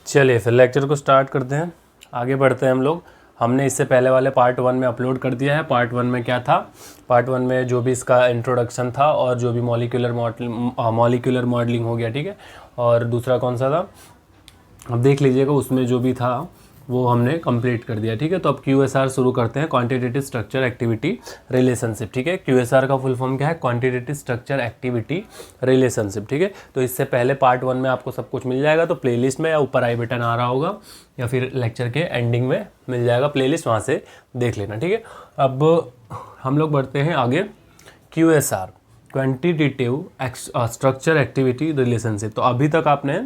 चलिए फिर लेक्चर को स्टार्ट करते हैं, आगे बढ़ते हैं हम लोग। हमने इससे पहले वाले पार्ट 1 में अपलोड कर दिया है। पार्ट 1 में क्या था? पार्ट 1 में जो भी इसका इंट्रोडक्शन था और जो भी मॉलिक्यूलर मॉडलिंग हो गया, ठीक है। और दूसरा कौन सा था, अब देख लीजिएगा, उसमें जो भी था वो हमने कंप्लीट कर दिया, ठीक है। तो अब QSR शुरू करते हैं, क्वांटिटेटिव स्ट्रक्चर एक्टिविटी रिलेशनशिप, ठीक है। QSR का फुल फॉर्म क्या है? क्वांटिटेटिव स्ट्रक्चर एक्टिविटी रिलेशनशिप, ठीक है। तो इससे पहले पार्ट 1 में आपको सब कुछ मिल जाएगा, तो प्लेलिस्ट में या ऊपर आई बटन आ रहा होगा या फिर लेक्चर के एंडिंग में मिल जाएगा प्लेलिस्ट, वहाँ से देख लेना, ठीक है। अब हम लोग बढ़ते हैं आगे। QSR quantitative structure activity relationship. तो अभी तक आपने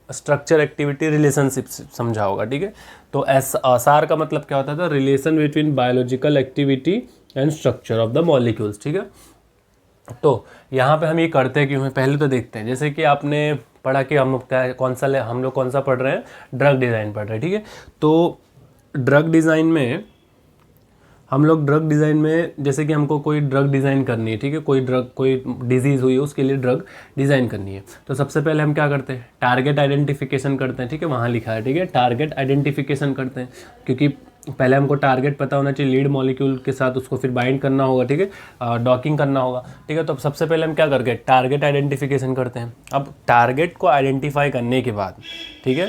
स्ट्रक्चर एक्टिविटी रिलेशनशिप समझा होगा, ठीक है। तो SR का मतलब क्या होता था? Relation between biological activity and structure of the molecules, ठीक है। तो यहाँ पे हम ये करते हैं कि हमें पहले तो देखते हैं, जैसे कि आपने पढ़ा कि हम लोग कौन सा पढ़ रहे हैं? ड्रग डिज़ाइन पढ़ रहे हैं, ठीक है। तो ड्रग डिज़ाइन में हम लोग जैसे कि हमको कोई ड्रग डिज़ाइन करनी है, ठीक है। कोई डिजीज़ हुई है, उसके लिए ड्रग डिज़ाइन करनी है। तो सबसे पहले हम क्या करते हैं? टारगेट आइडेंटिफिकेशन करते हैं, ठीक है। वहाँ लिखा है, ठीक है, टारगेट आइडेंटिफिकेशन करते हैं, क्योंकि पहले हमको टारगेट पता होना चाहिए, लीड मॉलिक्यूल के साथ उसको फिर बाइंड करना होगा, ठीक है, डॉकिंग करना होगा, ठीक है। तो सबसे पहले हम क्या करके टारगेट आइडेंटिफिकेशन करते हैं। अब टारगेट को आइडेंटिफाई करने के बाद, ठीक है,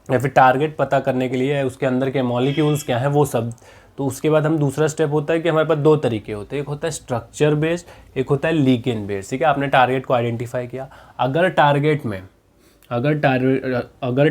या फिर टारगेट पता करने के लिए उसके अंदर के मॉलिक्यूल्स क्या हैं वो सब, तो उसके बाद हम दूसरा स्टेप होता है कि हमारे पास दो तरीके होते हैं, एक होता है स्ट्रक्चर बेस्ड, एक होता है लिगेंड बेस्ड, ठीक है। आपने टारगेट को आइडेंटिफाई किया, अगर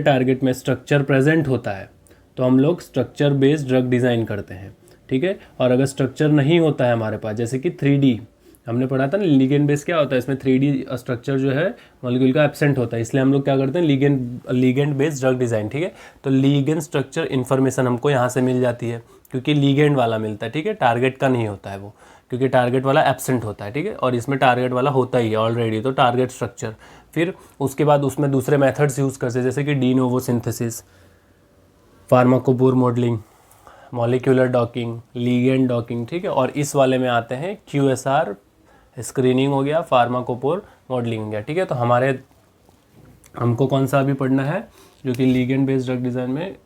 टारगेट में स्ट्रक्चर प्रेजेंट होता है तो हम लोग स्ट्रक्चर बेस्ड ड्रग डिज़ाइन करते हैं, ठीक है। और अगर स्ट्रक्चर नहीं होता है हमारे पास, जैसे कि 3D हमने पढ़ा था ना, लिगेंड बेस क्या होता है, इसमें 3D स्ट्रक्चर जो है मॉलिक्यूल का एब्सेंट होता है, इसलिए हम लोग क्या करते हैं? लिगेंड बेस्ड ड्रग डिज़ाइन, ठीक है। तो लिगेंड स्ट्रक्चर इन्फॉर्मेशन हमको यहाँ से मिल जाती है, क्योंकि लिगेंड वाला मिलता है, ठीक है। टारगेट का नहीं होता है वो, क्योंकि टारगेट वाला एब्सेंट होता है, ठीक है। और इसमें टारगेट वाला होता ही है ऑलरेडी, तो टारगेट स्ट्रक्चर। फिर उसके बाद उसमें दूसरे मेथड्स यूज़ करते हैं, जैसे कि de novo synthesis, pharmacophore modelling, molecular docking, ligand docking, ठीक है। और इस वाले में आते हैं QSR स्क्रीनिंग हो गया, फार्माकोफोर मॉडलिंग हो गया, ठीक है। तो हमको कौन सा अभी पढ़ना है? जो कि लिगेंड बेस्ड ड्रग डिज़ाइन में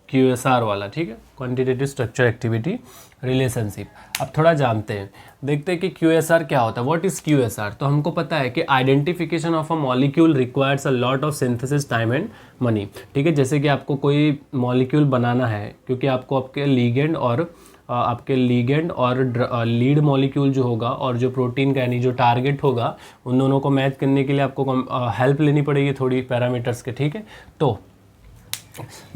QSR वाला, ठीक है, क्वांटिटेटिव स्ट्रक्चर एक्टिविटी रिलेशनशिप। अब थोड़ा जानते हैं, देखते हैं कि QSR क्या होता है। What is QSR? तो हमको पता है कि identification of a molecule requires a lot of synthesis time and money, ठीक है। जैसे कि आपको कोई मॉलिक्यूल बनाना है, क्योंकि आपको आपके लीगेंड और लीड मॉलिक्यूल जो होगा और जो प्रोटीन का यानी जो टारगेट होगा, उन दोनों को मैच करने के लिए आपको हेल्प लेनी पड़ेगी थोड़ी पैरामीटर्स के, ठीक है। तो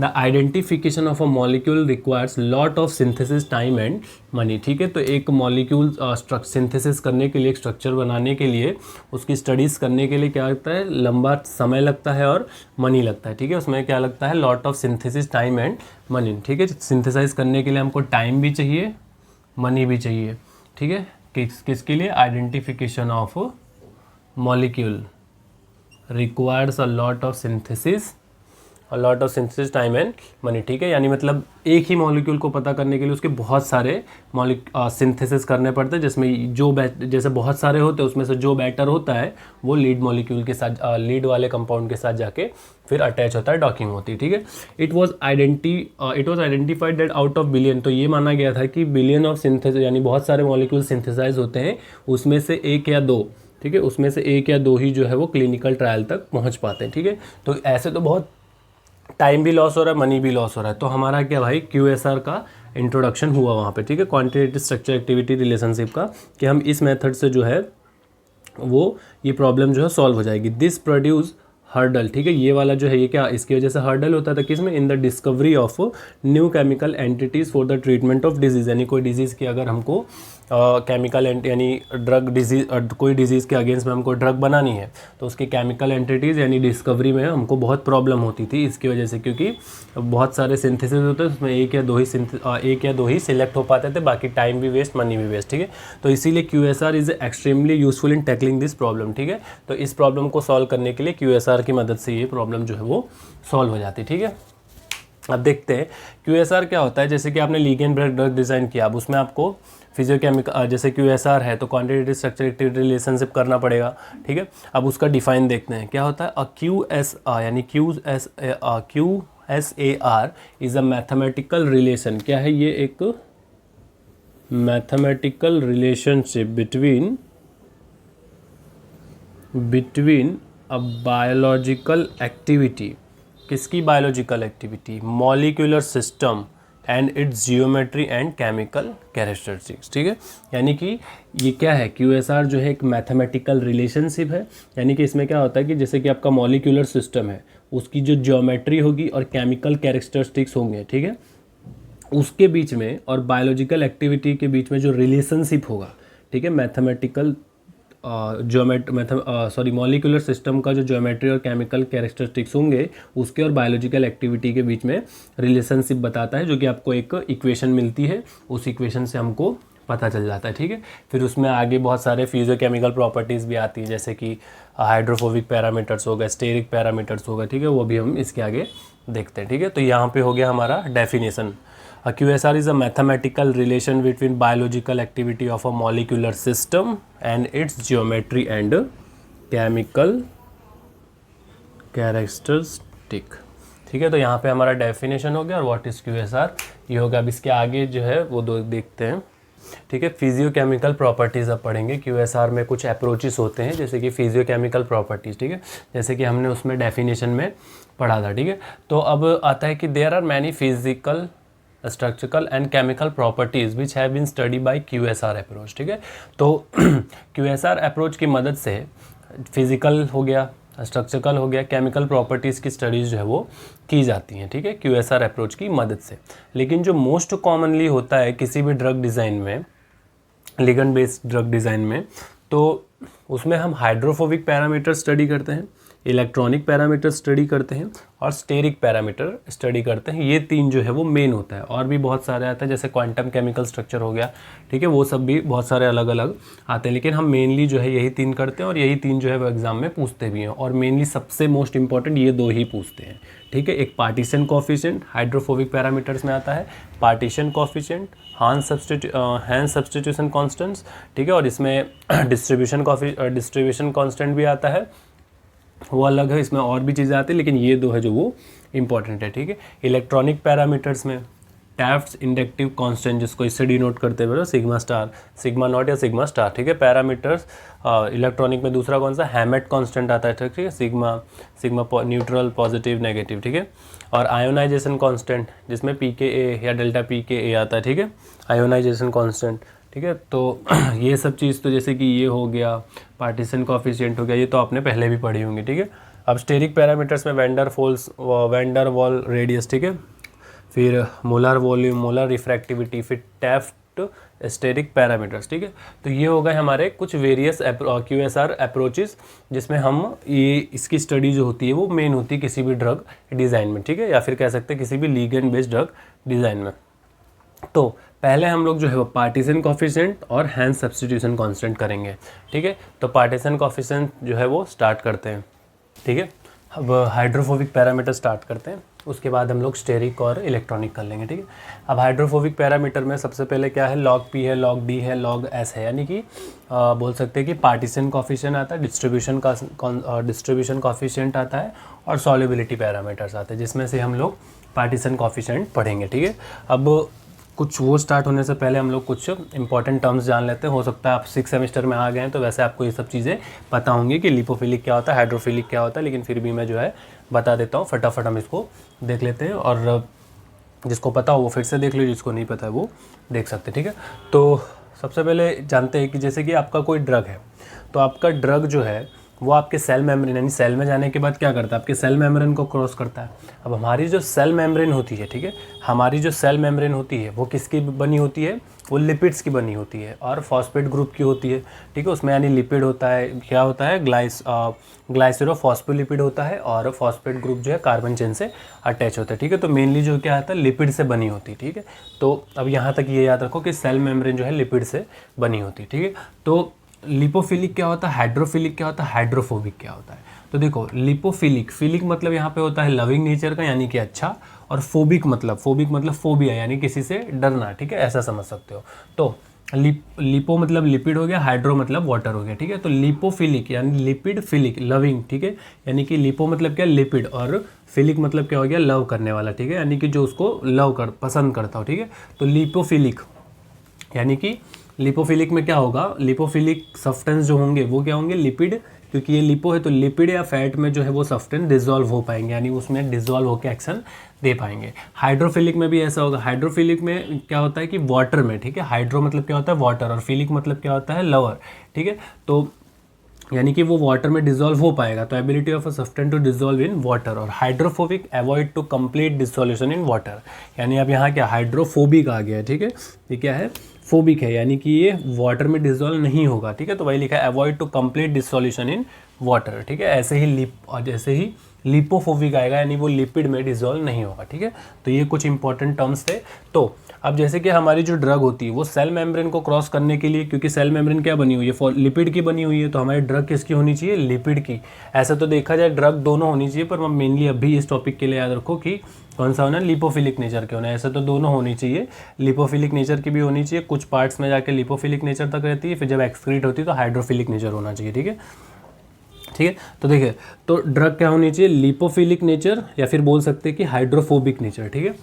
the identification of a molecule requires lot of synthesis time and money, ठीक है। तो एक मॉलिक्यूल सिंथेसिस करने के लिए, एक स्ट्रक्चर बनाने के लिए, उसकी स्टडीज़ करने के लिए क्या लगता है? लंबा समय लगता है और मनी लगता है, ठीक है। उसमें क्या लगता है? Lot of synthesis time and money, ठीक है। सिंथेसाइज करने के लिए हमको टाइम भी चाहिए, मनी भी चाहिए, ठीक है। किसके लिए? Identification of molecule requires a lot of synthesis time and money, ठीक है। यानी मतलब एक ही मॉलिक्यूल को पता करने के लिए उसके बहुत सारे सिंथेसिस करने पड़ते हैं, जिसमें जैसे बहुत सारे होते हैं, उसमें से जो बेटर होता है वो लीड मॉलिक्यूल के साथ, लीड वाले कंपाउंड के साथ जाके फिर अटैच होता है, डॉकिंग होती है, ठीक है। It was identified that out of billion, तो ये माना गया था कि बिलियन ऑफ सिंथेसिस यानी बहुत सारे मॉलिक्यूल सिंथेसाइज होते हैं, उसमें से एक या दो, ठीक है, उसमें से एक या दो ही जो है वो क्लिनिकल ट्रायल तक पहुँच पाते हैं, ठीक है। तो ऐसे तो बहुत टाइम भी लॉस हो रहा है, मनी भी लॉस हो रहा है। तो हमारा क्या भाई? QSR का इंट्रोडक्शन हुआ वहाँ पे, ठीक है, क्वांटिटेटिव स्ट्रक्चर एक्टिविटी रिलेशनशिप का, कि हम इस मेथड से जो है वो ये प्रॉब्लम जो है सॉल्व हो जाएगी। दिस प्रोड्यूस हर्डल, ठीक है, ये वाला जो है ये क्या, इसकी वजह से हर्डल होता था किसमें? In the discovery of new chemical entities for the treatment of disease, यानी कोई डिजीज़ की अगर हमको केमिकल यानी ड्रग डिजीज, कोई डिजीज़ के अगेंस्ट में हमको ड्रग बनानी है, तो उसकी केमिकल एंटिटीज़ यानी डिस्कवरी में हमको बहुत प्रॉब्लम होती थी इसकी वजह से, क्योंकि बहुत सारे सिंथेसिस होते हैं, उसमें एक या दो ही सिलेक्ट हो पाते थे, बाकी टाइम भी वेस्ट, मनी भी वेस्ट, ठीक है। तो इसीलिए QSR is extremely useful in tackling this problem, ठीक है। तो इस प्रॉब्लम को सॉल्व करने के लिए QSR की मदद से ये प्रॉब्लम जो है वो सॉल्व हो जाती है, ठीक है। अब देखते हैं QSR क्या होता है। जैसे कि आपने लिगेंड बेस्ड ड्रग डिज़ाइन किया, अब उसमें आपको फिजियोकेमिकल जैसे QSR है तो क्वांटिटेटिव स्ट्रक्चर एक्टिविटी रिलेशनशिप करना पड़ेगा, ठीक है। अब उसका डिफाइन देखते हैं क्या होता है। QSR यानी QSAR is a mathematical relation. क्या है ये? एक mathematical relationship between a biological activity. किसकी biological activity? Molecular system and its geometry and chemical characteristics, ठीक है। यानी कि ये क्या है? QSR जो है एक मैथमेटिकल रिलेशनशिप है, यानी कि इसमें क्या होता है कि जैसे कि आपका मॉलिक्यूलर सिस्टम है, उसकी जो ज्योमेट्री होगी और केमिकल कैरेक्टरिस्टिक्स होंगे, ठीक है, उसके बीच में और बायोलॉजिकल एक्टिविटी के बीच में जो रिलेशनशिप होगा, ठीक है, मैथमेटिकल मॉलिक्यूलर सिस्टम का जो ज्योमेट्री और केमिकल कैरेक्टरिस्टिक्स होंगे उसके और बायोलॉजिकल एक्टिविटी के बीच में रिलेशनशिप बताता है, जो कि आपको एक इक्वेशन मिलती है, उस इक्वेशन से हमको पता चल जाता है, ठीक है। फिर उसमें आगे बहुत सारे फिजियोकेमिकल प्रॉपर्टीज़ भी आती हैं, जैसे कि हाइड्रोफोबिक पैरामीटर्स होगा, स्टेरिक पैरामीटर्स होगा, ठीक है, वो भी हम इसके आगे देखते हैं, ठीक है। तो यहाँ पे हो गया हमारा definition. QSR is a mathematical relation between biological activity of a molecular system and its geometry and chemical characteristic, ठीक है। तो यहाँ पे हमारा डेफिनेशन हो गया और व्हाट इज़ QSR ये होगा। अब इसके आगे जो है वो दो देखते हैं, ठीक है। फिजियोकेमिकल प्रॉपर्टीज़ अब पढ़ेंगे। QSR में कुछ अप्रोचेस होते हैं, जैसे कि फिजियोकेमिकल प्रॉपर्टीज़, ठीक है, जैसे कि हमने उसमें डेफिनेशन में पढ़ा था, ठीक है। तो अब आता है कि there are many physical structural and chemical properties which have been study by QSR approach, ठीक है। तो QSR अप्रोच की मदद से फिजिकल हो गया, स्ट्रक्चरल हो गया, केमिकल प्रॉपर्टीज़ की स्टडीज़ जो है वो की जाती हैं, ठीक है, QSR अप्रोच की मदद से। लेकिन जो मोस्ट कॉमनली होता है किसी भी ड्रग डिज़ाइन में, लिगेंड बेस्ड ड्रग डिज़ाइन में, तो उसमें हम हाइड्रोफोबिक पैरामीटर स्टडी करते हैं, इलेक्ट्रॉनिक पैरामीटर स्टडी करते हैं और स्टेरिक पैरामीटर स्टडी करते हैं। ये तीन जो है वो मेन होता है, और भी बहुत सारे आते हैं, जैसे क्वांटम केमिकल स्ट्रक्चर हो गया, ठीक है, वो सब भी बहुत सारे अलग अलग आते हैं, लेकिन हम मेनली जो है यही तीन करते हैं और यही तीन जो है वो एग्ज़ाम में पूछते भी हैं, और मेनली सबसे मोस्ट इंपॉर्टेंट ये दो ही पूछते हैं, ठीक है। एक पार्टीशन कोफिशिएंट हाइड्रोफोबिक पैरामीटर्स में आता है, पार्टीशन कोफिशिएंट, हांस सब्स्टिट्यूशन कांस्टेंट्स, ठीक है, और इसमें डिस्ट्रीब्यूशन कांस्टेंट भी आता है, वो अलग है, इसमें और भी चीज़ें आती हैं, लेकिन ये दो है जो वो इम्पॉर्टेंट है, ठीक है। इलेक्ट्रॉनिक पैरामीटर्स में टैफ्ट्स इंडक्टिव कांस्टेंट, जिसको इससे डिनोट करते हुए सिग्मा स्टार, सिग्मा नॉट या सिग्मा स्टार, ठीक है। पैरामीटर्स इलेक्ट्रॉनिक में दूसरा कौन सा? हैमेट कांस्टेंट आता है, ठीक है, सिग्मा न्यूट्रल पॉजिटिव नेगेटिव, ठीक है। और आयोनाइजेशन कांस्टेंट, जिसमें pKa या डेल्टा pKa आता है, ठीक है, आयोनाइजेशन कांस्टेंट, ठीक है। तो ये सब चीज़, तो जैसे कि ये हो गया, पार्टीशन कोफिशिएंट हो गया, ये तो आपने पहले भी पढ़ी होंगी, ठीक है। अब स्टेरिक पैरामीटर्स में वैंडर वॉल रेडियस, ठीक है, फिर मोलर वॉल्यूम, मोलर रिफ्रैक्टिविटी, फिर टैफ्ट स्टेरिक पैरामीटर्स, ठीक है। तो ये हो गए हमारे कुछ वेरियस QSR अप्रोचेस, जिसमें हम ये इसकी स्टडी जो होती है वो मेन होती है किसी भी ड्रग डिज़ाइन में, ठीक है, या फिर कह सकते हैं किसी भी लिगेंड बेस्ड ड्रग डिज़ाइन में। तो पहले हम लोग जो है वो पार्टीशन कोफिशिएंट और हैंस सब्स्टिट्यूशन कांस्टेंट करेंगे, ठीक है। तो पार्टीशन कोफिशिएंट जो है वो स्टार्ट करते हैं, ठीक है। अब हाइड्रोफोबिक पैरामीटर स्टार्ट करते हैं, उसके बाद हम लोग स्टेरिक और इलेक्ट्रॉनिक कर लेंगे, ठीक है। अब हाइड्रोफोबिक पैरामीटर में सबसे पहले क्या है? log P है, log D है, log S है, यानी कि बोल सकते हैं कि पार्टीशन कोफिशिएंट आता है, डिस्ट्रीब्यूशन कोफिशिएंट आता है और सॉल्युबिलिटी पैरामीटर्स आते हैं, जिसमें से हम लोग पार्टीशन कोफिशिएंट पढ़ेंगे, ठीक है। अब कुछ वो स्टार्ट होने से पहले हम लोग कुछ इंपॉर्टेंट टर्म्स जान लेते हैं। हो सकता है आप 6 सेमेस्टर में आ गए हैं तो वैसे आपको ये सब चीज़ें पता होंगी कि लिपोफिलिक क्या होता है, हाइड्रोफिलिक क्या होता है, लेकिन फिर भी मैं जो है बता देता हूँ, फटाफट हम इसको देख लेते हैं, और जिसको पता हो वो फिर से देख लीजिए, जिसको नहीं पता है वो देख सकते हैं, ठीक है। तो सबसे पहले जानते हैं कि जैसे कि आपका कोई ड्रग है, तो आपका ड्रग जो है वो आपके सेल मेम्ब्रेन, यानी सेल में जाने के बाद क्या करता है? आपके सेल मेम्ब्रेन को क्रॉस करता है। अब हमारी जो सेल मेम्ब्रेन होती है, ठीक है, हमारी जो सेल मेम्ब्रेन होती है वो किसकी बनी होती है? वो लिपिड्स की बनी होती है और फॉस्फेट ग्रुप की होती है, ठीक है। उसमें यानी लिपिड होता है, क्या होता है? ग्लाइसेरोफॉस्फोलिपिड होता है, और फॉस्फेट ग्रुप जो है कार्बन चेन से अटैच होता है, ठीक है। तो मेनली जो क्या आता है? लिपिड से बनी होती है, ठीक है। तो अब यहाँ तक ये याद रखो कि सेल मेम्ब्रेन जो है लिपिड से बनी होती है, ठीक है। तो लिपोफिलिक क्या होता है, हाइड्रोफिलिक क्या होता है, हाइड्रोफोबिक क्या होता है? तो देखो, लिपोफिलिक, फिलिक मतलब यहाँ पे होता है लविंग नेचर का, यानी कि अच्छा, और फोबिक मतलब फोबिया, यानी किसी से डरना, ठीक है, ऐसा समझ सकते हो। तो लिपो मतलब लिपिड हो गया, हाइड्रो मतलब वाटर हो गया, ठीक है। तो लिपोफिलिक यानी लिपिड फिलिक लविंग, ठीक है, यानी कि लिपो मतलब क्या लिपिड और फिलिक मतलब क्या हो गया लव करने वाला, ठीक है, यानी कि जो उसको लव कर पसंद करता हो, ठीक है। तो लिपोफिलिक यानी कि लिपोफिलिक में क्या होगा, लिपोफिलिक सब्सटेंस जो होंगे वो क्या होंगे लिपिड, क्योंकि ये लिपो है तो लिपिड या फैट में जो है वो सब्सटेंस डिजोल्व हो पाएंगे, यानी उसमें डिजोल्व होकर एक्शन दे पाएंगे। हाइड्रोफिलिक में भी ऐसा होगा। हाइड्रोफिलिक में क्या होता है कि वाटर में, ठीक है, हाइड्रो मतलब क्या होता है वाटर और फिलिक मतलब क्या होता है लवर, ठीक है। तो यानी कि वो वाटर में डिजोल्व हो पाएगा, तो ability of a substance to dissolve in water. और hydrophobic avoid to complete dissolution in water, यानी अब यहाँ क्या हाइड्रोफोबिक आ गया है, ठीक है, ये क्या है फोबिक है, यानी कि ये वाटर में डिजोल्व नहीं होगा, ठीक है। तो वही लिखा है avoid to complete dissolution in water, ठीक है। ऐसे ही लिपोफोबिक आएगा, यानी वो लिपिड में डिजोल्व नहीं होगा, ठीक है। तो ये कुछ इंपॉर्टेंट टर्म्स थे। तो अब जैसे कि हमारी जो ड्रग होती है वो सेल मेम्ब्रेन को क्रॉस करने के लिए, क्योंकि सेल मेम्ब्रेन क्या बनी हुई है लिपिड की बनी हुई है, तो हमारी ड्रग किसकी होनी चाहिए लिपिड की। ऐसा तो देखा जाए ड्रग दोनों होनी चाहिए, पर हम मेनली अभी इस टॉपिक के लिए याद रखो कि कौन सा होना है लिपोफिलिक नेचर के होना है। ऐसा तो दोनों होनी चाहिए, लिपोफिलिक नेचर की भी होनी चाहिए, कुछ पार्ट्स में जाके लिपोफिलिक नेचर तक रहती है, फिर जब एक्सक्रीट होती है तो हाइड्रोफिलिक नेचर होना चाहिए, ठीक है, ठीक है। तो देखिए तो ड्रग क्या होनी चाहिए लिपोफिलिक नेचर या फिर बोल सकते हैं कि हाइड्रोफोबिक नेचर, ठीक है।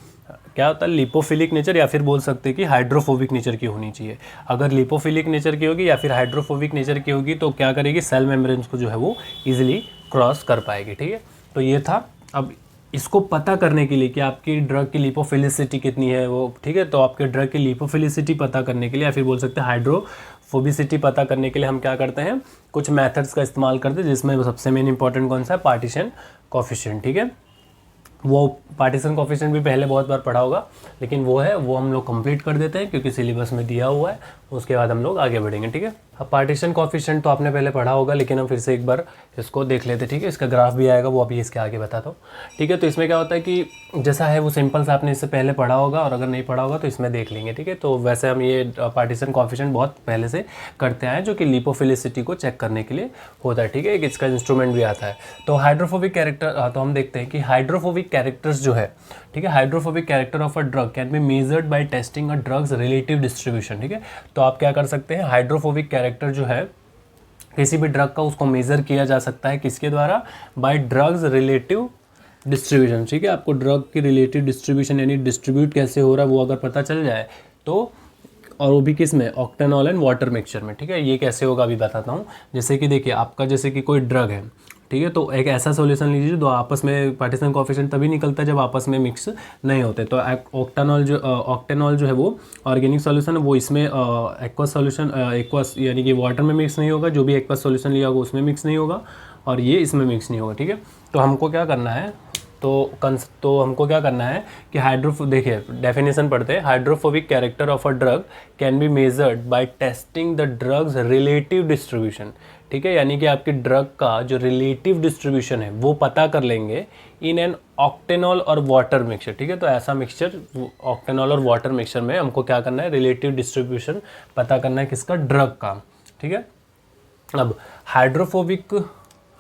क्या होता है लिपोफिलिक नेचर या फिर बोल सकते हैं कि हाइड्रोफोबिक नेचर की होनी चाहिए। अगर लिपोफिलिक नेचर की होगी या फिर हाइड्रोफोबिक नेचर की होगी तो क्या करेगी सेल मेम्ब्रेन्स को जो है वो इजीली क्रॉस कर पाएगी, ठीक है। तो ये था। अब इसको पता करने के लिए कि आपकी ड्रग की लिपोफिलिसिटी कितनी है वो, ठीक है, तो आपके ड्रग की लिपोफिलिसिटी पता करने के लिए या फिर बोल सकते हैं हाइड्रोफोबिसिटी पता करने के लिए हम क्या करते हैं कुछ मेथड्स का इस्तेमाल करते हैं, जिसमें सबसे मेन इंपॉर्टेंट कौन सा है पार्टीशन कोएफिशिएंट, ठीक है। वो पार्टीशन कोएफिशिएंट भी पहले बहुत बार पढ़ा होगा, लेकिन वो हम लोग कंप्लीट कर देते हैं क्योंकि सिलेबस में दिया हुआ है, उसके बाद हम लोग आगे बढ़ेंगे, ठीक है। अब पार्टीशन कोएफिशिएंट तो आपने पहले पढ़ा होगा, लेकिन हम फिर से एक बार इसको देख लेते हैं, ठीक है। इसका ग्राफ भी आएगा, वो अभी इसके आगे बताता हूँ, ठीक है। तो इसमें क्या होता है कि जैसा है वो सिंपल सा आपने इससे पहले पढ़ा होगा, और अगर नहीं पढ़ा होगा तो इसमें देख लेंगे, ठीक है। तो वैसे हम ये पार्टीशन कोएफिशिएंट बहुत पहले से करते आए, जो कि लिपोफिलिसिटी को चेक करने के लिए होता है, ठीक है। एक इसका इंस्ट्रूमेंट भी आता है। तो हाइड्रोफोबिक कैरेक्टर, तो हम देखते हैं कि हाइड्रोफोबिक कैरेक्टर्स जो है, ठीक है, hydrophobic character of a drug can be measured by testing a drugs relative distribution, ठीक है। तो आप क्या कर सकते हैं हाइड्रोफोबिक कैरेक्टर जो है किसी भी ड्रग का उसको मेजर किया जा सकता है किसके द्वारा बाय ड्रग्स रिलेटिव डिस्ट्रीब्यूशन, ठीक है। आपको ड्रग की रिलेटिव डिस्ट्रीब्यूशन यानी डिस्ट्रीब्यूट कैसे हो रहा है वो अगर पता चल जाए तो, और वो भी किस में ऑक्टेनॉल एंड वाटर मिक्सचर में, ठीक है। ये कैसे होगा अभी बताता हूँ। जैसे कि देखिए आपका जैसे कि कोई ड्रग है, ठीक है, तो एक ऐसा सॉल्यूशन लीजिए जो आपस में पार्टीशन कोएफिशिएंट तभी निकलता है जब आपस में मिक्स नहीं होते। तो ऑक्टेनॉल जो है वो ऑर्गेनिक सॉल्यूशन है, वो इसमें एक्वस सॉल्यूशन एक्वस यानी कि वाटर में मिक्स नहीं होगा, जो भी एक्वस सॉल्यूशन लिया होगा उसमें मिक्स नहीं होगा, और ये इसमें मिक्स नहीं होगा, ठीक है। तो हमको क्या करना है तो हमको क्या करना है कि देखिए डेफिनेशन पढ़ते हैं। Hydrophobic character of a drug can be measured by testing the drugs relative distribution, ठीक है, यानी कि आपकी ड्रग का जो रिलेटिव डिस्ट्रीब्यूशन है वो पता कर लेंगे इन एन ऑक्टेनॉल और वाटर मिक्सचर, ठीक है। तो ऐसा मिक्सचर ऑक्टेनॉल और वाटर मिक्सचर में हमको क्या करना है रिलेटिव डिस्ट्रीब्यूशन पता करना है किसका ड्रग का, ठीक है।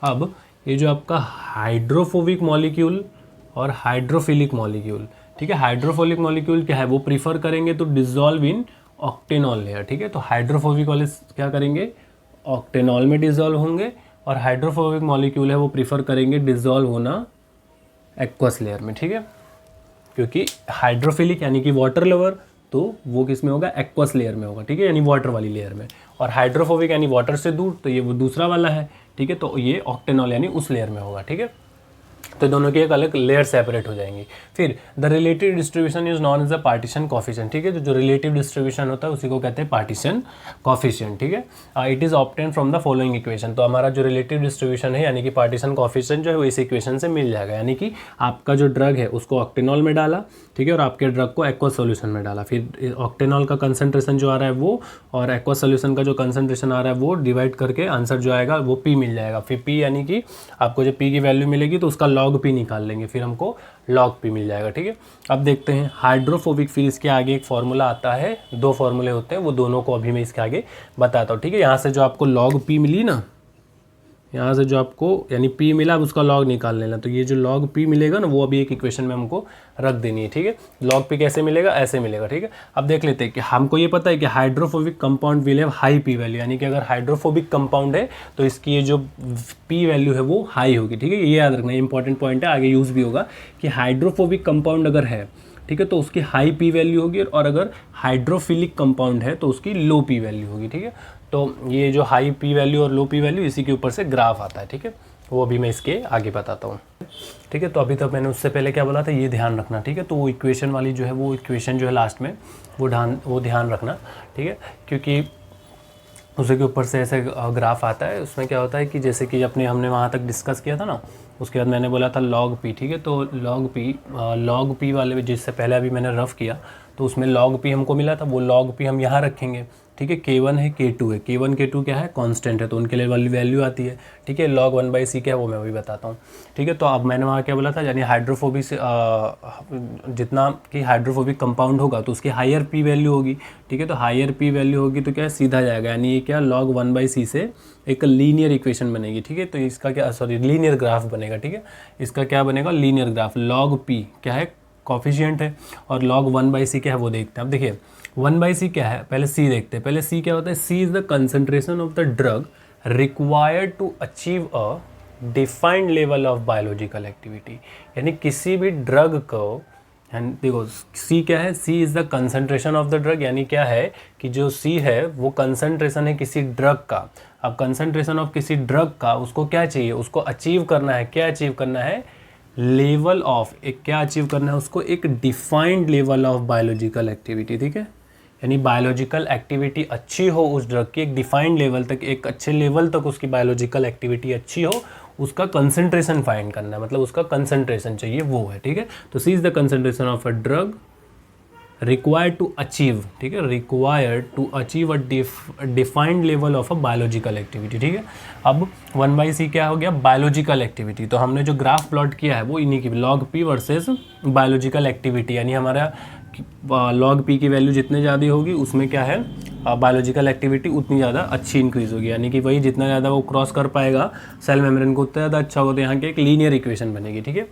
अब ये जो आपका हाइड्रोफोबिक मॉलिक्यूल और हाइड्रोफिलिक मॉलिक्यूल, ठीक है, हाइड्रोफिलिक मॉलिक्यूल क्या है वो प्रीफर करेंगे तो डिजोल्व इन ऑक्टेनॉल लेयर, ठीक है। तो हाइड्रोफोबिक वाले क्या करेंगे ऑक्टेनॉल में डिजोल्व होंगे, और हाइड्रोफोबिक मॉलिक्यूल है वो प्रीफर करेंगे डिजोल्व होना एक्वस लेयर में, ठीक है। क्योंकि हाइड्रोफिलिक यानी कि वाटर लवर तो वो किस में होगा एक्वस लेयर में होगा, ठीक है, यानी वाटर वाली लेयर में, और हाइड्रोफोबिक यानी वाटर से दूर तो ये वो दूसरा वाला है, ठीक है। तो ये ऑक्टेनॉल यानी उस लेयर में होगा, ठीक है। तो दोनों की एक अलग लेयर सेपरेट हो जाएंगी। फिर the relative distribution is known as a partition coefficient, ठीक है। तो जो रिलेटिव डिस्ट्रीब्यूशन होता है उसी को कहते हैं पार्टीशन कोएफिशिएंट, ठीक है। It is obtain from the following equation. तो हमारा जो रिलेटिव डिस्ट्रीब्यूशन है यानी कि पार्टीशन कोएफिशिएंट जो है वो इस इक्वेशन से मिल जाएगा, यानी कि आपका जो ड्रग है उसको ऑक्टेनॉल में डाला, ठीक है, और आपके ड्रग को एक्वस सॉल्यूशन में डाला, फिर ऑक्टेनॉल का कंसंट्रेशन जो आ रहा है वो और एक्वस सॉल्यूशन का जो कंसंट्रेशन आ रहा है वो डिवाइड करके आंसर जो आएगा वो पी मिल जाएगा। फिर पी यानी कि आपको जब पी की वैल्यू मिलेगी तो उसका लॉग पी निकाल लेंगे, फिर हमको लॉग पी मिल जाएगा, ठीक है। अब देखते हैं हाइड्रोफोबिक, फिर इसके आगे एक फॉर्मूला आता है, दो फॉर्मूले होते हैं, वो दोनों को अभी मैं इसके आगे बताता हूँ, ठीक है। यहाँ से जो आपको लॉग पी मिली ना, यहाँ से जो आपको यानी P मिला, अब उसका लॉग निकाल लेना। तो ये जो लॉग P मिलेगा ना वो अभी एक इक्वेशन में हमको रख देनी है, ठीक है। लॉग P कैसे मिलेगा, ऐसे मिलेगा, ठीक है। अब देख लेते हैं कि हमको ये पता है कि hydrophobic compound will have high P value, यानी कि अगर हाइड्रोफोबिक कंपाउंड है तो इसकी ये जो P वैल्यू है वो हाई होगी, ठीक है। ये याद रखना, इंपॉर्टेंट पॉइंट है, आगे यूज़ भी होगा कि हाइड्रोफोबिक कंपाउंड अगर है, ठीक है, तो उसकी हाई P वैल्यू होगी, और अगर हाइड्रोफिलिक कंपाउंड है तो उसकी लो P वैल्यू होगी, ठीक है। तो ये जो हाई P वैल्यू और लो P वैल्यू इसी के ऊपर से ग्राफ आता है, ठीक है। वो अभी मैं इसके आगे बताता हूँ, ठीक है। तो अभी तक मैंने उससे पहले क्या बोला था, ये ध्यान रखना, ठीक है। तो वो इक्वेशन वाली जो है, वो इक्वेशन जो है लास्ट में वो ध्यान रखना, ठीक है, क्योंकि उसी के ऊपर से ऐसे ग्राफ आता है। उसमें क्या होता है कि जैसे कि हमने वहाँ तक डिस्कस किया था ना, उसके बाद मैंने बोला था लॉग P, ठीक है। तो लॉग P वाले जिससे पहले अभी मैंने रफ़ किया, तो उसमें लॉग P हमको मिला था, वो लॉग P हम यहाँ रखेंगे, ठीक है। K1 है, K2 है, K1 K2 क्या है, कांस्टेंट है, तो उनके लिए वाली वैल्यू आती है, ठीक है। log 1/c क्या है वो मैं अभी बताता हूँ, ठीक है। तो अब मैंने वहाँ क्या बोला था, यानी हाइड्रोफोबिक से जितना कि हाइड्रोफोबिक कंपाउंड होगा तो उसकी हायर P वैल्यू होगी, ठीक है। तो हायर P वैल्यू होगी तो क्या है, सीधा जाएगा, यानी ये क्या log 1/c से एक लीनियर इक्वेशन बनेगी, ठीक है। तो इसका क्या, सॉरी, लीनियर ग्राफ बनेगा, ठीक है। इसका क्या बनेगा, लीनियर ग्राफ। log P क्या है, कॉफिशिएंट है, और log 1/c क्या है वो देखते हैं। अब देखिए 1/c क्या है, पहले C देखते हैं। पहले C क्या होता है, C is the concentration of the drug required to achieve a defined level of biological activity, यानी किसी भी ड्रग को, देखो C क्या है, C is the concentration of the drug, यानी क्या है कि जो C है वो कंसंट्रेशन है किसी ड्रग का। अब कंसंट्रेशन ऑफ किसी ड्रग का उसको क्या चाहिए, उसको अचीव करना है, क्या अचीव करना है, लेवल ऑफ, एक क्या अचीव करना है उसको, एक defined level of biological activity, ठीक है। यानी बायोलॉजिकल एक्टिविटी अच्छी हो उस ड्रग की, एक डिफाइंड लेवल तक, एक अच्छे लेवल तक उसकी बायोलॉजिकल एक्टिविटी अच्छी हो, उसका कंसंट्रेशन फाइंड करना है, मतलब उसका कंसंट्रेशन चाहिए वो है, ठीक है। तो C is the concentration of a drug required to achieve, ठीक है, required to achieve a defined level of a biological activity, ठीक है। अब 1/c क्या हो गया, बायोलॉजिकल एक्टिविटी। तो हमने जो ग्राफ प्लॉट किया है वो इन्हीं की log P versus biological activity, यानी हमारा log P की वैल्यू जितने ज़्यादा होगी उसमें क्या है, बायोलॉजिकल एक्टिविटी उतनी ज़्यादा अच्छी इंक्रीज होगी, यानी कि वही जितना ज़्यादा वो क्रॉस कर पाएगा सेल मेम्ब्रेन को उतना ज़्यादा अच्छा होगा। तो यहाँ की एक लीनियर इक्वेशन बनेगी, ठीक है।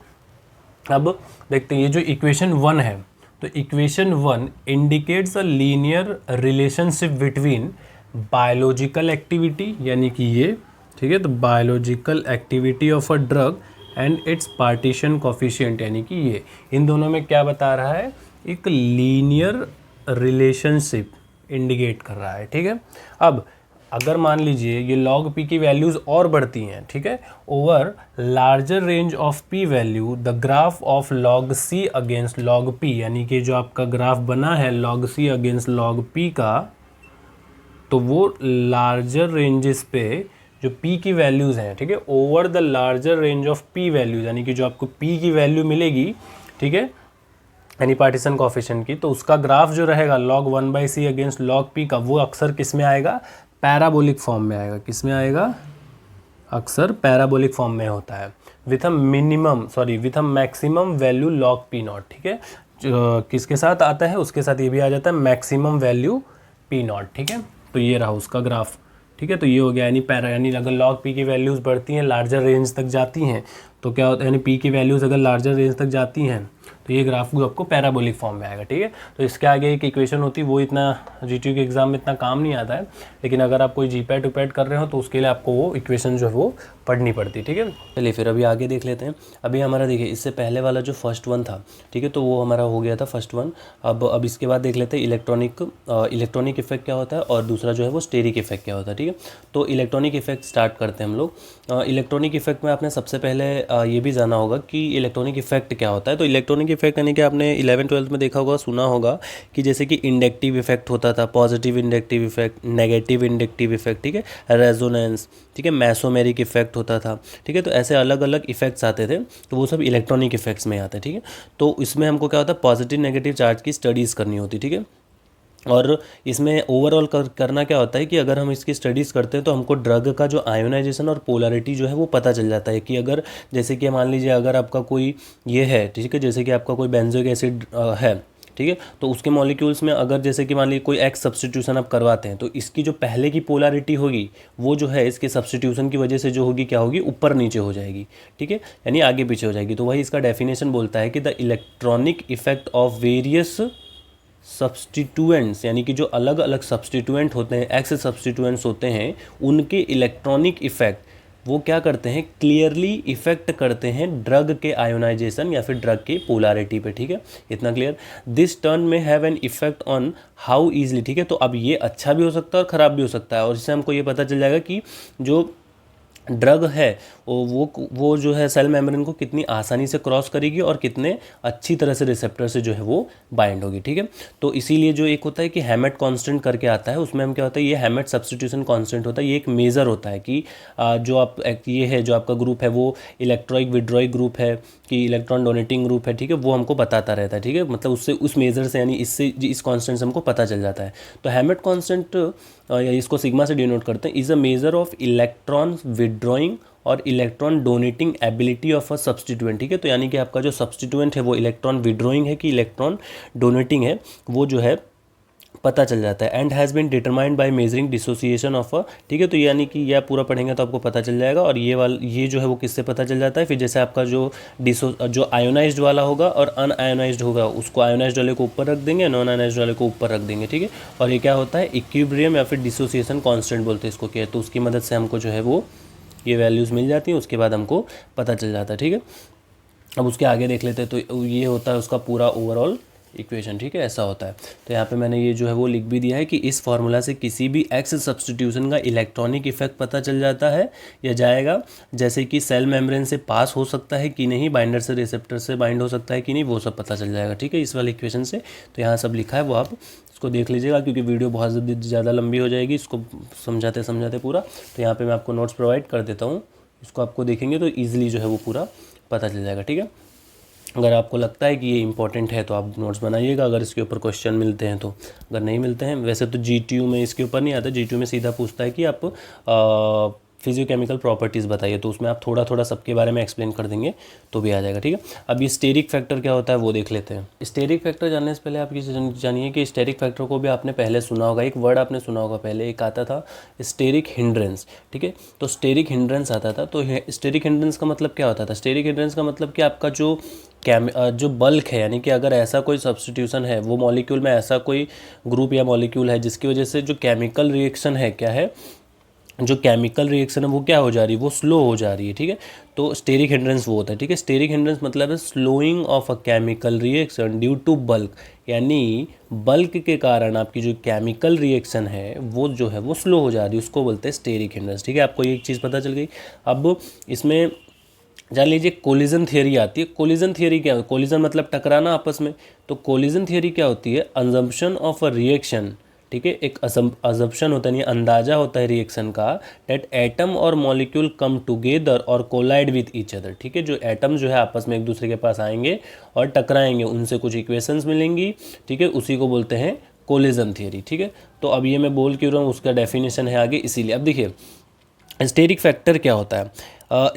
अब देखते हैं ये जो इक्वेशन 1 है, तो equation 1 indicates a linear relationship between biological activity, यानी कि ये, ठीक है। तो biological activity of a drug and it's partition coefficient, यानी कि ये इन दोनों में क्या बता रहा है, एक लीनियर रिलेशनशिप इंडिकेट कर रहा है, ठीक है। अब अगर मान लीजिए ये log P की वैल्यूज़ और बढ़ती हैं, ठीक है, over larger range of P value, the graph of log C against log P, यानी कि जो आपका ग्राफ बना है log C against log P का, तो वो लार्जर रेंजेस पे जो P की वैल्यूज़ हैं, ठीक है, over the larger range of P values, यानी कि जो आपको P की वैल्यू मिलेगी, ठीक है, यानी पार्टीशन कोफिशिएंट की, तो उसका ग्राफ जो रहेगा log 1/c against log P का, वो अक्सर किस में आएगा, पैराबोलिक फॉर्म में आएगा। किस में आएगा, अक्सर पैराबोलिक फॉर्म में होता है, with a maximum value log P0, ठीक है। किसके साथ आता है, उसके साथ ये भी आ जाता है मैक्सिमम वैल्यू P0, ठीक है। तो ये रहा उसका ग्राफ, ठीक है। तो ये हो गया, यानी अगर log P की वैल्यूज़ बढ़ती हैं, लार्जर रेंज तक जाती हैं, तो क्या होता है, यानी P की वैल्यूज़ अगर लार्जर रेंज तक जाती हैं तो ये ग्राफ आपको पैराबोलिक फॉर्म में आएगा, ठीक है। तो इसके आगे एक इक्वेशन होती है, वो इतना GTU के एग्जाम में इतना काम नहीं आता है, लेकिन अगर आप कोई GPAT UPAT कर रहे हो तो उसके लिए आपको वो इक्वेशन जो है वो पढ़नी पड़ती है, ठीक है। चलिए फिर अभी आगे देख लेते हैं। अभी हमारा देखिए इससे पहले वाला जो फर्स्ट वन था, ठीक है, तो वो हमारा हो गया था फर्स्ट वन। अब इसके बाद देख लेते हैं इलेक्ट्रॉनिक इफेक्ट क्या होता है, और दूसरा जो है वो स्टेरिक इफेक्ट क्या होता है, ठीक है। तो इलेक्ट्रॉनिक इफेक्ट स्टार्ट करते हैं हम लोग। इलेक्ट्रॉनिक इफेक्ट में आपने सबसे पहले ये भी जाना होगा कि इलेक्ट्रॉनिक इफेक्ट क्या होता है। तो इलेक्ट्रॉनिक इफेक्ट यानी कि आपने 11th-12th में देखा होगा, सुना होगा कि जैसे कि इंडक्टिव इफेक्ट होता था, positive inductive effect, negative inductive effect, ठीक है, रेजोनेंस, ठीक है, मेसोमेरिक इफेक्ट होता था, ठीक है। तो ऐसे अलग अलग इफेक्ट्स आते थे, तो वो सब इलेक्ट्रॉनिक इफेक्ट्स में आते हैं, ठीक है। तो इसमें हमको क्या होता है, पॉजिटिव नेगेटिव चार्ज की स्टडीज़ करनी होती, ठीक है। और इसमें ओवरऑल करना क्या होता है कि अगर हम इसकी स्टडीज़ करते हैं तो हमको ड्रग का जो आयोनाइजेशन और पोलैरिटी जो है वो पता चल जाता है कि अगर जैसे कि मान लीजिए अगर आपका कोई ये है, ठीक है, जैसे कि आपका कोई बेंजोइक एसिड है, ठीक है। तो उसके मॉलिक्यूल्स में अगर जैसे कि मान लीजिए कोई एक्स सब्स्टिट्यूशन आप करवाते हैं तो इसकी जो पहले की पोलैरिटी होगी वो जो है इसके सब्स्टिट्यूशन की वजह से जो होगी क्या होगी, ऊपर नीचे हो जाएगी, ठीक है, यानी आगे पीछे हो जाएगी। तो वही इसका डेफिनेशन बोलता है कि the electronic effect of various substituents, यानी कि जो अलग अलग सब्स्टिट्यूएंट होते हैं, एक्स सब्स्टिट्यूएंट्स होते हैं, उनके इलेक्ट्रॉनिक इफेक्ट वो क्या करते हैं, क्लियरली इफेक्ट करते हैं ड्रग के आयोनाइजेशन या फिर ड्रग के पोलैरिटी पे, ठीक है, इतना क्लियर। दिस टर्न में have an effect on how easily, ठीक है। तो अब ये अच्छा भी हो सकता है और ख़राब भी हो सकता है, और इससे हमको ये पता चल जाएगा कि जो ड्रग है वो जो है सेल मेम्ब्रेन को कितनी आसानी से क्रॉस करेगी और कितने अच्छी तरह से रिसेप्टर से जो है वो बाइंड होगी, ठीक है। तो इसीलिए जो एक होता है कि हैमेट कांस्टेंट करके आता है, उसमें हम क्या होता है, ये हैमेट सब्स्टिट्यूशन कांस्टेंट होता है, ये एक मेज़र होता है कि जो आप ये है जो आपका ग्रुप है वो इलेक्ट्रॉइक विड्रॉइक ग्रुप है कि इलेक्ट्रॉन डोनेटिंग ग्रुप है, ठीक है, वो हमको बताता रहता है, ठीक है, मतलब उससे उस मेज़र से यानी इससे इस कांस्टेंट से हमको पता चल जाता है। तो हैमेट कांस्टेंट इसको सिग्मा से डिनोट करते हैं, is a measure of electron withdrawing और electron donating ability of a substituent, ठीक है। तो यानी कि आपका जो सब्स्टिट्यूएंट है वो इलेक्ट्रॉन विड्रॉइंग है कि इलेक्ट्रॉन डोनेटिंग है, वो जो है पता चल जाता है। And has been determined by measuring dissociation of a, ठीक है। तो यानी कि यह पूरा पढ़ेंगे तो आपको पता चल जाएगा। और ये जो है वो किससे पता चल जाता है, फिर जैसे आपका जो आयोनाइज्ड वाला होगा और अनआयोनाइज्ड होगा, उसको आयोनाइज्ड वाले को ऊपर रख देंगे, नॉन आयोनाइज्ड वाले को ऊपर रख देंगे, ठीक है। और ये क्या होता है, इक्विलिब्रियम या फिर डिसोसिएशन कांस्टेंट बोलते हैं इसको, क्या है। तो उसकी मदद से हमको जो है वो ये वैल्यूज़ मिल जाती हैं, उसके बाद हमको पता चल जाता है, ठीक है। अब उसके आगे देख लेते हैं। तो ये होता है उसका पूरा ओवरऑल इक्वेशन, ठीक है, ऐसा होता है। तो यहाँ पे मैंने ये जो है वो लिख भी दिया है कि इस फार्मूला से किसी भी एक्स सब्स्टिट्यूशन का इलेक्ट्रॉनिक इफेक्ट पता चल जाता है या जाएगा, जैसे कि सेल मेम्ब्रेन से पास हो सकता है कि नहीं, बाइंडर से रिसेप्टर से बाइंड हो सकता है कि नहीं, वो सब पता चल जाएगा, ठीक है, इस वाले इक्वेशन से। तो यहाँ सब लिखा है वो आप इसको देख लीजिएगा, क्योंकि वीडियो बहुत ज़्यादा लंबी हो जाएगी इसको समझाते समझाते पूरा। तो यहाँ पर मैं आपको नोट्स प्रोवाइड कर देता हूँ, इसको आपको देखेंगे तो ईजिली जो है वो पूरा पता चल जाएगा, ठीक है। अगर आपको लगता है कि ये इंपॉर्टेंट है तो आप नोट्स बनाइएगा, अगर इसके ऊपर क्वेश्चन मिलते हैं तो। अगर नहीं मिलते हैं, वैसे तो जीटीयू में इसके ऊपर नहीं आता, जीटीयू में सीधा पूछता है कि आप फिजियोकेमिकल प्रॉपर्टीज़ बताइए, तो उसमें आप थोड़ा थोड़ा सबके बारे में एक्सप्लेन कर देंगे तो भी आ जाएगा, ठीक है। अब ये स्टेरिक फैक्टर क्या होता है वो देख लेते हैं। स्टेरिक फैक्टर जानने से पहले आप ये जानिए कि स्टेरिक फैक्टर को भी आपने पहले सुना होगा, एक वर्ड आपने सुना होगा पहले, एक आता था स्टेरिक हिंड्रेंस, ठीक है। तो स्टेरिक हिंड्रेंस आता था। तो स्टेरिक हिंड्रेंस का मतलब क्या होता था, स्टेरिक हिंड्रेंस का मतलब कि आपका जो बल्क है, यानी कि अगर ऐसा कोई सब्स्टिट्यूशन है, वो मॉलिक्यूल में ऐसा कोई ग्रुप या मॉलिक्यूल है जिसकी वजह से जो केमिकल रिएक्शन है क्या है, जो केमिकल रिएक्शन है वो क्या हो जा रही है, वो स्लो हो जा रही है, ठीक है। तो स्टेरिक हिंड्रेंस वो होता है, ठीक है। स्टेरिक हिंड्रेंस मतलब है slowing of a chemical reaction due to bulk, यानी बल्क के कारण आपकी जो केमिकल रिएक्शन है वो जो है वो स्लो हो जा रही है, उसको बोलते हैं स्टेरिक हिंड्रेंस, ठीक है। आपको एक चीज़ पता चल गई। अब इसमें जान लीजिए कोलिजन थियरी आती है। कोलिजन थियरी क्या है, कोलिजन मतलब टकराना आपस में। तो कोलिजन थियरी क्या होती है, अजम्पशन ऑफ अ रिएक्शन, ठीक है। एक अजम्पशन होता है, अंदाजा होता है रिएक्शन का, डेट एटम और मॉलिक्यूल कम टुगेदर और कोलाइड विथ ईच अदर, ठीक है। जो एटम जो है आपस में एक दूसरे के पास आएंगे और टकराएंगे, उनसे कुछ इक्वेशंस मिलेंगी, ठीक है, उसी को बोलते हैं कोलिजन थियरी, ठीक है। तो अब ये मैं बोल क्यों रहा हूँ, उसका डेफिनेशन है आगे, इसीलिए। अब देखिए स्टेरिक फैक्टर क्या होता है,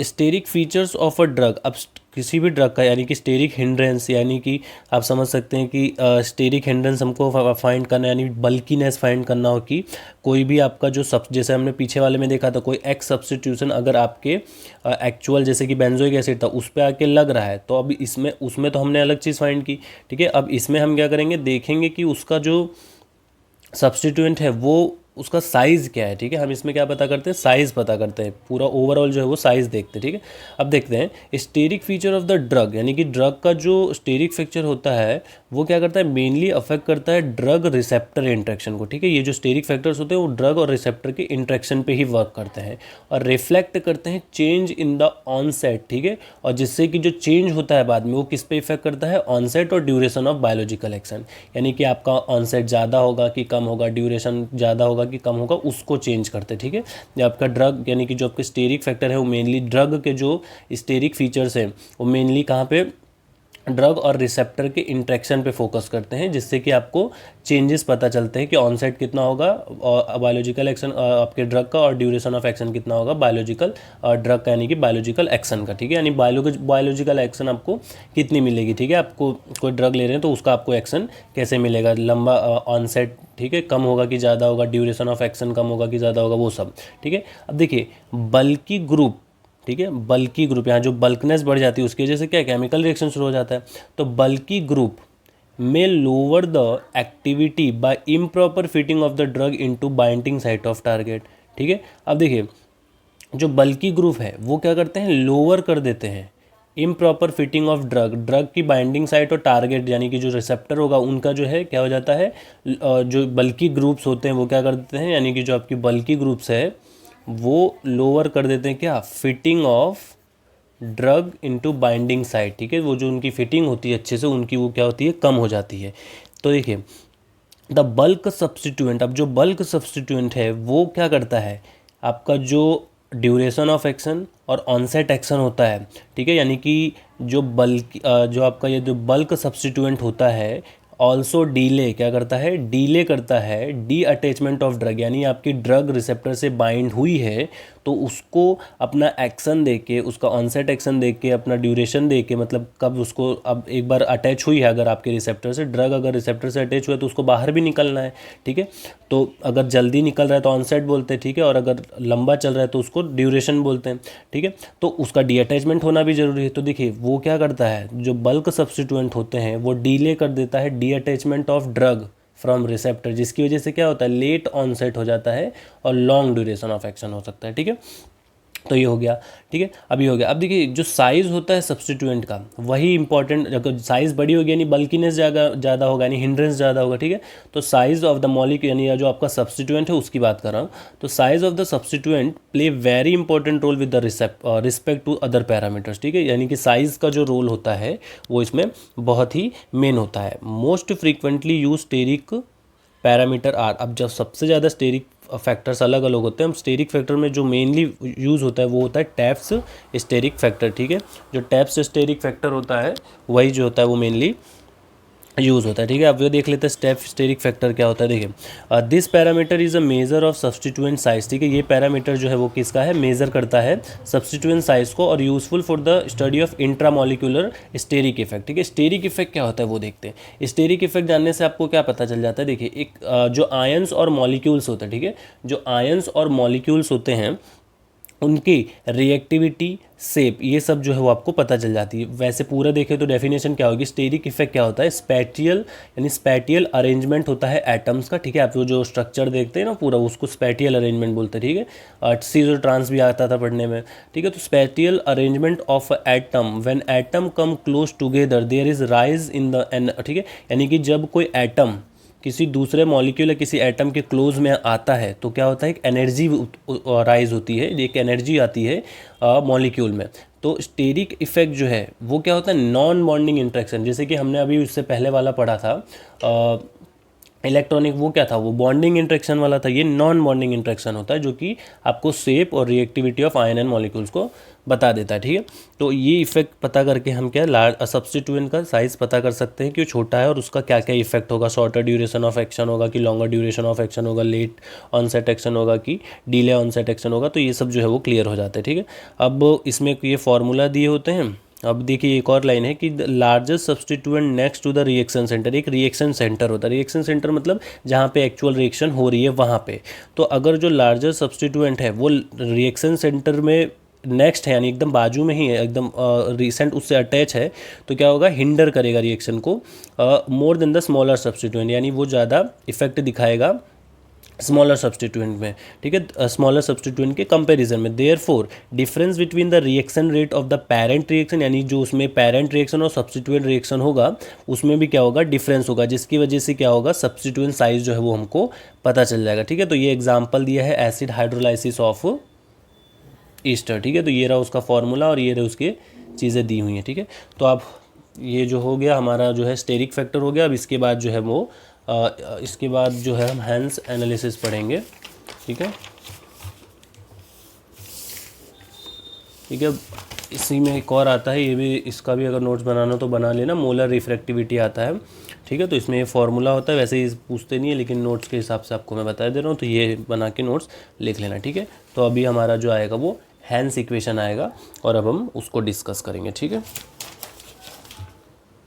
steric features of a drug. अब किसी भी ड्रग का, यानी कि स्टेरिक हिंड्रेंस, यानी कि आप समझ सकते हैं कि स्टेरिक हिंड्रेंस हमको फाइंड करना, यानी बल्कीनेस फाइंड करना हो कि कोई भी आपका जो जैसे हमने पीछे वाले में देखा था, कोई एक्स सब्स्टिट्यूशन अगर आपके एक्चुअल जैसे कि बेंजोइक एसिड था उस पर आके लग रहा है, तो अब इसमें उसमें तो हमने अलग चीज़ फाइंड की, ठीक है। अब इसमें हम क्या करेंगे, देखेंगे कि उसका जो सब्स्टिट्यूएंट है वो उसका साइज़ क्या है, ठीक है। हम इसमें क्या पता करते हैं, साइज़ पता करते हैं, पूरा ओवरऑल जो है वो साइज़ देखते हैं, ठीक है। अब देखते हैं steric feature of the drug, यानी कि ड्रग का जो स्टेरिक फीचर होता है वो क्या करता है, मेनली अफेक्ट करता है ड्रग रिसेप्टर इंट्रैक्शन को, ठीक है। ये जो स्टेरिक फैक्टर्स होते हैं वो ड्रग और रिसेप्टर के इंट्रैक्शन पे ही वर्क करते हैं और रिफ्लेक्ट करते हैं चेंज इन द ऑनसेट, ठीक है। और जिससे कि जो चेंज होता है बाद में वो किस पे इफेक्ट करता है, ऑनसेट और ड्यूरेशन ऑफ बायोलॉजिकल एक्शन, यानी कि आपका ऑनसेट ज़्यादा होगा कि कम होगा, ड्यूरेशन ज़्यादा होगा कि कम होगा, उसको चेंज करते हैं, ठीक है। या आपका ड्रग, यानी कि जो आपके स्टेरिक फैक्टर है वो मेनली ड्रग के जो स्टेरिक फीचर्स हैं वो मेनली कहाँ पे ड्रग और रिसेप्टर के इंट्रैक्शन पे फोकस करते हैं, जिससे कि आपको चेंजेस पता चलते हैं कि ऑनसेट कितना होगा और बायोलॉजिकल एक्शन आपके ड्रग का, और ड्यूरेशन ऑफ एक्शन कितना होगा बायोलॉजिकल ड्रग का, यानी कि बायोलॉजिकल एक्शन का, ठीक है। यानी बायोलॉजिकल एक्शन आपको कितनी मिलेगी, ठीक है। आपको कोई ड्रग ले रहे हैं तो उसका आपको एक्शन कैसे मिलेगा, लंबा ऑनसेट, ठीक है, कम होगा कि ज़्यादा होगा, ड्यूरेशन ऑफ एक्शन कम होगा कि ज़्यादा होगा, वो सब, ठीक है। अब देखिए बल्कि ग्रुप, ठीक है, बल्कि ग्रुप, यहाँ जो बल्कनेस बढ़ जाती है उसकी वजह से क्या केमिकल रिएक्शन शुरू हो जाता है। तो बल्कि ग्रुप में lower the activity by improper fitting of the drug into binding site of target, ठीक है। अब देखिए जो बल्कि ग्रुप है वो क्या करते हैं, लोअर कर देते हैं इम्प्रॉपर फिटिंग ऑफ ड्रग की बाइंडिंग साइट और टारगेट, यानी कि जो रिसेप्टर होगा उनका जो है क्या हो जाता है, जो बल्कि ग्रुप्स होते हैं वो क्या कर देते हैं, यानी कि जो आपकी बल्कि ग्रुप्स है वो लोअर कर देते हैं क्या, fitting of drug into binding site, ठीक है। वो जो उनकी फिटिंग होती है अच्छे से, उनकी वो क्या होती है, कम हो जाती है। तो देखिए द बल्क सब्सटीट्यूएंट, अब जो बल्क सब्सटीट्यूएंट है वो क्या करता है, आपका जो ड्यूरेशन ऑफ एक्शन और ऑनसेट एक्शन होता है, ठीक है, यानी कि जो बल्क जो आपका ये जो बल्क सब्सटीट्यूएंट होता है ऑल्सो डीले क्या करता है, डीले करता है डी अटैचमेंट ऑफ ड्रग, यानी आपकी ड्रग रिसेप्टर से बाइंड हुई है तो उसको अपना एक्शन दे के, उसका ऑनसेट एक्शन दे के, अपना ड्यूरेशन दे के, मतलब कब उसको, अब एक बार अटैच हुई है अगर आपके रिसेप्टर से ड्रग, अगर रिसेप्टर से अटैच हुआ है तो उसको बाहर भी निकलना है, ठीक है। तो अगर जल्दी निकल रहा है तो ऑनसेट बोलते हैं, ठीक है, और अगर लंबा चल रहा है तो उसको ड्यूरेशन बोलते हैं, ठीक है। तो उसका डी अटैचमेंट होना भी जरूरी है। तो देखिए वो क्या करता है, जो बल्क सब्सटीट्यूएंट होते हैं वो डीले कर देता है D attachment of drug from receptor, जिसकी वजह से क्या होता है, लेट ऑनसेट हो जाता है और लॉन्ग ड्यूरेशन ऑफ एक्शन हो सकता है, ठीक है। तो ये हो गया, ठीक है। अब ये हो गया। अब देखिए जो साइज़ होता है सब्सटीट्यूएंट का वही इंपॉर्टेंट, अगर साइज़ बड़ी होगी यानी बल्कीनेस ज़्यादा होगा, यानी हिंड्रेंस ज़्यादा होगा, ठीक है। तो साइज़ ऑफ द मॉलिक्यूल यानी जो आपका सब्सटीट्यूएंट है उसकी बात कर रहा हूँ। तो size of the substituent play very important role with the respect to other parameters, ठीक है। यानी कि साइज़ का जो रोल होता है वो इसमें बहुत ही मेन होता है। Most frequently use steric parameter are, अब जब सबसे ज़्यादा स्टेरिक फैक्टर्स अलग अलग होते हैं, हम स्टेरिक फैक्टर में जो मेनली यूज़ होता है वो होता है टैप्स स्टेरिक फैक्टर, ठीक है। जो टैप्स स्टेरिक फैक्टर होता है वही जो होता है वो मेनली यूज़ होता है, ठीक है। अब ये देख लेते हैं स्टेप स्टेरिक फैक्टर क्या होता है। देखिए this parameter is a measure of substituent size, ठीक है। ये पैरामीटर जो है वो किसका है, मेजर करता है सब्सटीट्यूएंट साइज को, और useful for the study of intramolecular steric effect, ठीक है। स्टेरिक इफेक्ट क्या होता है वो देखते हैं। स्टेरिक इफेक्ट जानने से आपको क्या पता चल जाता है, देखिए एक जो आयंस और मॉलिक्यूल्स होते हैं, ठीक है, जो आयंस और मॉलिक्यूल्स होते हैं उनकी रिएक्टिविटी, शेप, ये सब जो है वो आपको पता चल जाती है। वैसे पूरा देखें तो डेफिनेशन क्या होगी, स्टेरिक इफेक्ट क्या होता है, स्पैटियल यानी स्पैटियल अरेंजमेंट होता है एटम्स का, ठीक है। आप वो जो स्ट्रक्चर देखते हैं ना पूरा, उसको स्पैटियल अरेंजमेंट बोलते हैं, ठीक है। सीजो ट्रांस भी आता था पढ़ने में, ठीक है। तो spatial arrangement of atom, when atom come close together there is rise in the, ठीक है, यानी कि जब कोई एटम किसी दूसरे मॉलिक्यूल या किसी एटम के क्लोज में आता है तो क्या होता है, एक एनर्जी राइज होती है, एक एनर्जी आती है मॉलिक्यूल में। तो स्टेरिक इफेक्ट जो है वो क्या होता है, नॉन बॉन्डिंग इंट्रैक्शन, जैसे कि हमने अभी उससे पहले वाला पढ़ा था इलेक्ट्रॉनिक, वो क्या था, वो बॉन्डिंग इंट्रैक्शन वाला था। ये नॉन बॉन्डिंग इंट्रैक्शन होता है जो कि आपको शेप और reactivity of ion and molecules को बता देता है, ठीक है। तो ये इफेक्ट पता करके हम क्या लार्ज सब्सटीट्यूएंट का साइज पता कर सकते हैं कि वो छोटा है और उसका क्या क्या इफेक्ट होगा, शॉर्टर ड्यूरेशन ऑफ एक्शन होगा कि लॉन्गर ड्यूरेशन ऑफ एक्शन होगा, लेट ऑनसेट एक्शन होगा कि डिले ऑनसेट एक्शन होगा। तो ये सब जो है वो क्लियर हो जाता है, ठीक है। अब इसमें ये फार्मूला दिए होते हैं। अब देखिए एक और लाइन है कि the largest substituent next to the reaction center, एक रिएक्शन सेंटर होता है। रिएक्शन सेंटर मतलब जहाँ पे एक्चुअल रिएक्शन हो रही है वहाँ पे। तो अगर जो लार्जेस्ट सब्सटीट्यूएंट है वो रिएक्शन सेंटर में नेक्स्ट है, यानी एकदम बाजू में ही है, एकदम रिसेंट उससे अटैच है, तो क्या होगा, हिंडर करेगा रिएक्शन को more than the smaller substituent, यानी वो ज़्यादा इफेक्ट दिखाएगा स्मॉलर सब्सटीट्यूएंट में, ठीक है, स्मॉलर सब्सटीट्यूएंट के कंपैरिजन में। Therefore difference between the reaction rate of the parent reaction, यानी जो उसमें पेरेंट रिएक्शन और सब्सटीट्यूएंट रिएक्शन होगा उसमें भी क्या होगा, डिफरेंस होगा, जिसकी वजह से क्या होगा, सब्सटीट्यूएंट साइज जो है वो हमको पता चल जाएगा, ठीक है। तो ये एग्जाम्पल दिया है एसिड हाइड्रोलाइसिस ऑफ ईस्टर, ठीक है। तो ये रहा उसका फॉर्मूला और ये रहा उसकी चीज़ें दी हुई हैं, ठीक है। तो अब ये जो हो गया हमारा जो है स्टेरिक फैक्टर हो गया। अब इसके बाद जो है वो इसके बाद जो है हम हेंस एनालिसिस पढ़ेंगे, ठीक है, ठीक है। इसी में एक और आता है, ये भी, इसका भी अगर नोट्स बनाना तो बना लेना, मोलर रिफ्रैक्टिविटी आता है, ठीक है। तो इसमें ये फार्मूला होता है, वैसे ही पूछते नहीं है लेकिन नोट्स के हिसाब से आपको मैं बता दे रहा हूँ, तो ये बना के नोट्स लिख लेना, ठीक है। तो अभी हमारा जो आएगा वो हैंस इक्वेशन आएगा और अब हम उसको डिस्कस करेंगे, ठीक है।